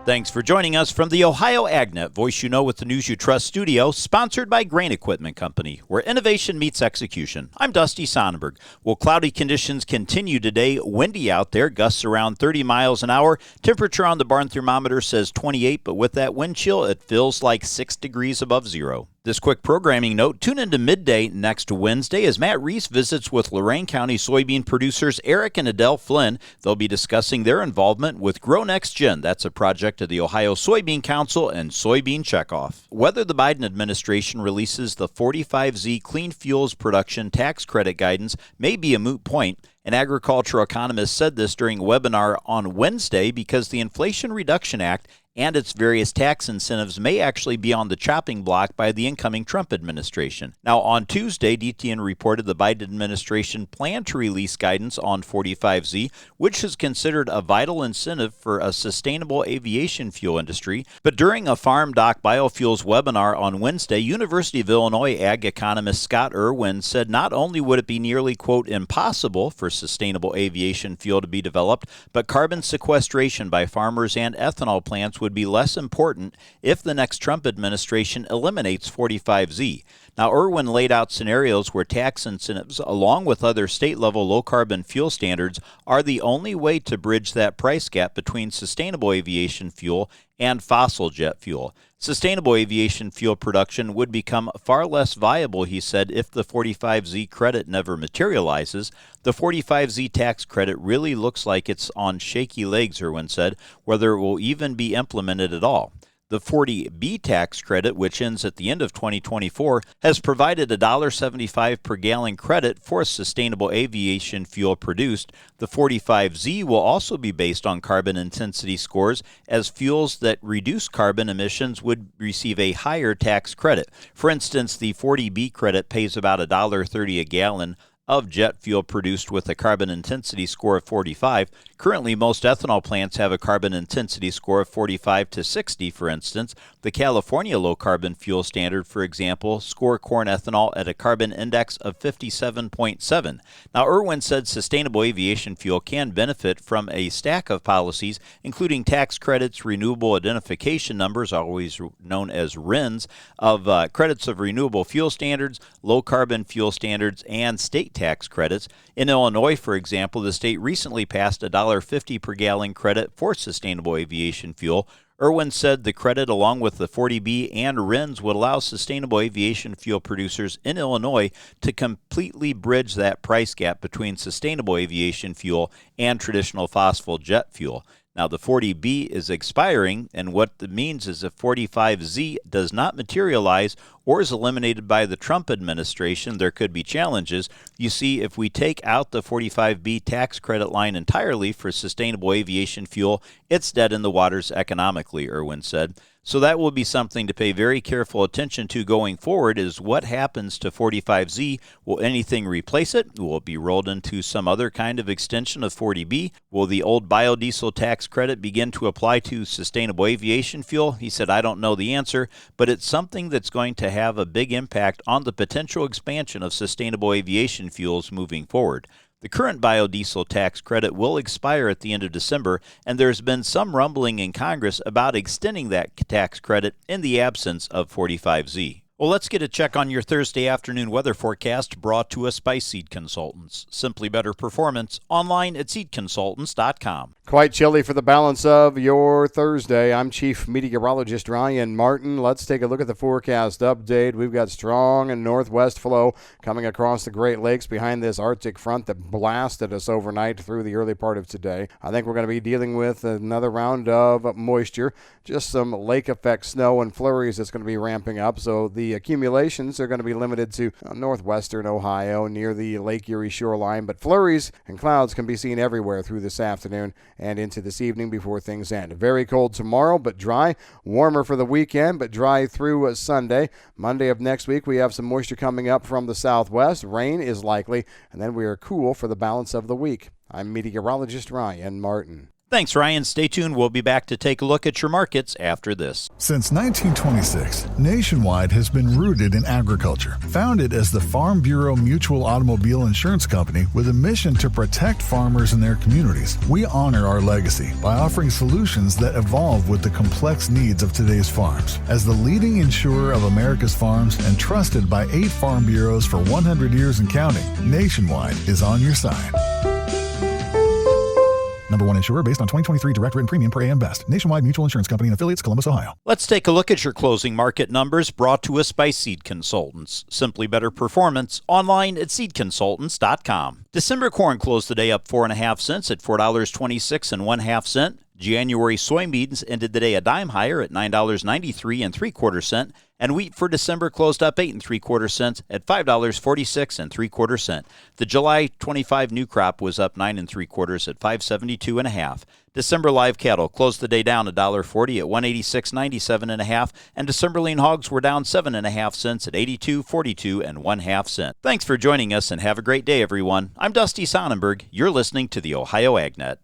Thanks for joining us from the Ohio AgNet Voice You Know with the News You Trust studio, sponsored by Grain Equipment Company, where innovation meets execution. I'm Dusty Sonnenberg. Well, cloudy conditions continue today. Windy out there, gusts around 30 miles an hour. Temperature on the barn thermometer says 28, but with that wind chill, it feels like 6 degrees above zero. This quick programming note, tune into midday next Wednesday as Matt Reese visits with Lorain County soybean producers Eric and Adele Flynn. They'll be discussing their involvement with Grow Next Gen. That's a project of the Ohio Soybean Council and Soybean Checkoff. Whether the Biden administration releases the 45Z Clean Fuels Production Tax Credit guidance may be a moot point. An agricultural economist said this during a webinar on Wednesday because the Inflation Reduction Act and its various tax incentives may actually be on the chopping block by the incoming Trump administration. Now, on Tuesday, DTN reported the Biden administration planned to release guidance on 45Z, which is considered a vital incentive for a sustainable aviation fuel industry. But during a Farm Doc Biofuels webinar on Wednesday, University of Illinois ag economist Scott Irwin said not only would it be nearly, quote, impossible for sustainable aviation fuel to be developed, but carbon sequestration by farmers and ethanol plants would be less important if the next Trump administration eliminates 45Z. Now, Irwin laid out scenarios where tax incentives, along with other state-level low-carbon fuel standards, are the only way to bridge that price gap between sustainable aviation fuel and fossil jet fuel. Sustainable aviation fuel production would become far less viable, he said, if the 45Z credit never materializes. The 45Z tax credit really looks like it's on shaky legs, Irwin said, whether it will even be implemented at all. The 40B tax credit, which ends at the end of 2024, has provided $1.75 per gallon credit for sustainable aviation fuel produced. The 45Z will also be based on carbon intensity scores, as fuels that reduce carbon emissions would receive a higher tax credit. For instance, the 40B credit pays about $1.30 a gallon of jet fuel produced with a carbon intensity score of 45. Currently, most ethanol plants have a carbon intensity score of 45 to 60, for instance. The California Low Carbon Fuel Standard, for example, score corn ethanol at a carbon index of 57.7. Now, Irwin said sustainable aviation fuel can benefit from a stack of policies, including tax credits, renewable identification numbers, always known as RINs, of credits of renewable fuel standards, low carbon fuel standards, and state tax credits. In Illinois, for example, the state recently passed a $1.50 per gallon credit for sustainable aviation fuel. Irwin said the credit, along with the 40B and RINs, would allow sustainable aviation fuel producers in Illinois to completely bridge that price gap between sustainable aviation fuel and traditional fossil jet fuel. Now, the 40B is expiring, and what it means is if 45Z does not materialize or is eliminated by the Trump administration, there could be challenges. You see, if we take out the 45B tax credit line entirely for sustainable aviation fuel, it's dead in the waters economically, Irwin said. So that will be something to pay very careful attention to going forward, is what happens to 45Z. Will anything replace it? Will it be rolled into some other kind of extension of 40B? Will the old biodiesel tax credit begin to apply to sustainable aviation fuel? He said, I don't know the answer, but it's something that's going to have a big impact on the potential expansion of sustainable aviation fuels moving forward. The current biodiesel tax credit will expire at the end of December, and there's been some rumbling in Congress about extending that tax credit in the absence of 45Z. Well, let's get a check on your Thursday afternoon weather forecast brought to us by Seed Consultants. Simply better performance, online at seedconsultants.com. Quite chilly for the balance of your Thursday. I'm Chief Meteorologist Ryan Martin. Let's take a look at the forecast update. We've got strong and northwest flow coming across the Great Lakes behind this Arctic front that blasted us overnight through the early part of today. I think we're going to be dealing with another round of moisture, just some lake effect snow and flurries that's going to be ramping up. So the accumulations are going to be limited to northwestern Ohio near the Lake Erie shoreline, but flurries and clouds can be seen everywhere through this afternoon and into this evening before things end. Very cold tomorrow, but dry. Warmer for the weekend, but dry through Sunday. Monday of next week, we have some moisture coming up from the southwest. Rain is likely, and then we are cool for the balance of the week. I'm meteorologist Ryan Martin. Thanks, Ryan. Stay tuned. We'll be back to take a look at your markets after this. Since 1926, Nationwide has been rooted in agriculture. Founded as the Farm Bureau Mutual Automobile Insurance Company with a mission to protect farmers and their communities, we honor our legacy by offering solutions that evolve with the complex needs of today's farms. As the leading insurer of America's farms and trusted by 8 farm bureaus for 100 years and counting, Nationwide is on your side. Number 1 insurer based on 2023 direct written premium per AM Best. Nationwide Mutual Insurance Company and affiliates, Columbus, Ohio. Let's take a look at your closing market numbers brought to us by Seed Consultants. Simply better performance online at seedconsultants.com. December corn closed the day up 4.5 cents at $4.26 1/2. January soybeans ended the day a dime higher at $9.93 3/4, and wheat for December closed up 8 3/4 cents at $5.46 3/4. The July 25 new crop was up 9 3/4 at $5.72 1/2. December live cattle closed the day down $1.40 at $186.97 1/2, and December lean hogs were down 7.5 cents at $82.42 1/2. Thanks for joining us, and have a great day, everyone. I'm Dusty Sonnenberg. You're listening to the Ohio AgNet.